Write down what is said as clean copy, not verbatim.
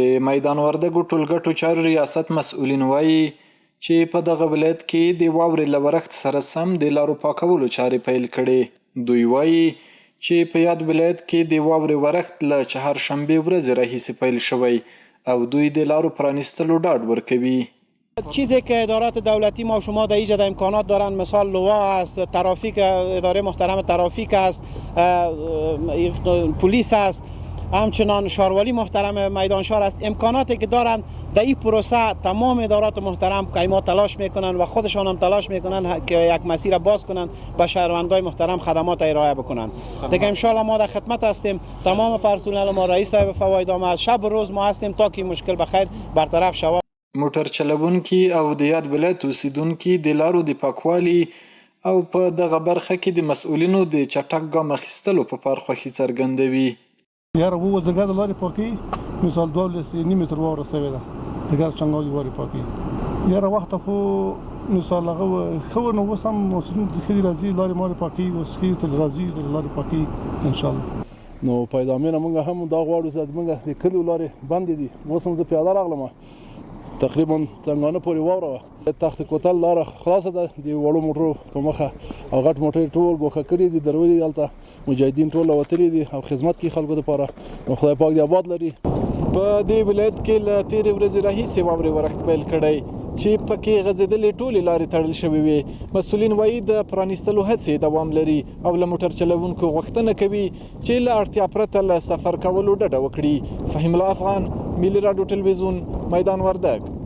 د میدان وردګو ټولګټو چارو ریاست مسؤلین وایي چې په دغه ولایت کې د واورې له ورښت سره سم د لارو پاکولو چارې پیل کړي. دوی وایي چې په یاد ولایت کې د واورې ورښت له چهارشنبې ورځې راهیسې پیل شوی او دوی د لارو پرانیستلو ډاډ ورکوي. چیزی که ادارات دولتی ما شما در ایجاد امکانات دارند، مثال لوا است، ترافیک، اداره محترم ترافیک است، پلیس است، همچنان شاروالی محترم میدان شهر است. امکاناتی که دارند در این پروسه تمام ادارات محترم که ما تلاش میکنند و خودشان هم تلاش میکنند که یک مسیر باز کنند به شهروندای محترم خدمات ارائه بکنند. دیگه ان شاء الله ما در خدمت هستیم. تمام پرسنل ما، رئیس صاحب فوایدام، شب و روز ما هستیم تا که مشکل بخیر برطرف شود. موټر چلونکي او د یاد ولایت اوسیدونکي د لارو د پاکوالي او په دغه برخه کې د مسؤلینو د چټک ګام اخیستلو په پار خوښي څرګندوي. یاره ووځه د لارې پاکي مثال 12 متر واوره سوې ده د ګر چنګاوي لارې پاکي یاره وخت خو مثال هغه خو نو اوس هم مسؤلین د خدي راځي لارې مارې پاکي اوس کې تل راځي د لارې پاکي ان شاء الله. نو پیدامینه موږ هم دا غواړو چې موږ د کلیو لارې بندې دي. اوس هم زه پیاده راغلم تقریبا څنګهانه پورې واوره وه. تخت کوتل لاره خلاصه ده د وړو موټرو په مخه او غټ موټر ټول ګوښه کړي دي. دروي هلته مجاهدین ټول وتلي دي او خدمت کوي خلکو دپاره. خدای پاک دې آباد لري. په دې ولایت کې له تېرې ورځې راهیسې واورې ورښت پیل کړی چې پکې غځېدلې ټولې لارې تړل شوې وې. مسؤلین وایي د پرانیستلو هڅې دوام لري او له موټر چلوونکو غوښتنه کوي چې له اړتیا پرته له سفر کولو ډډه وکړي. فهیم الله افغان، ملي راډیو ټلویزیون، میدان وردګ.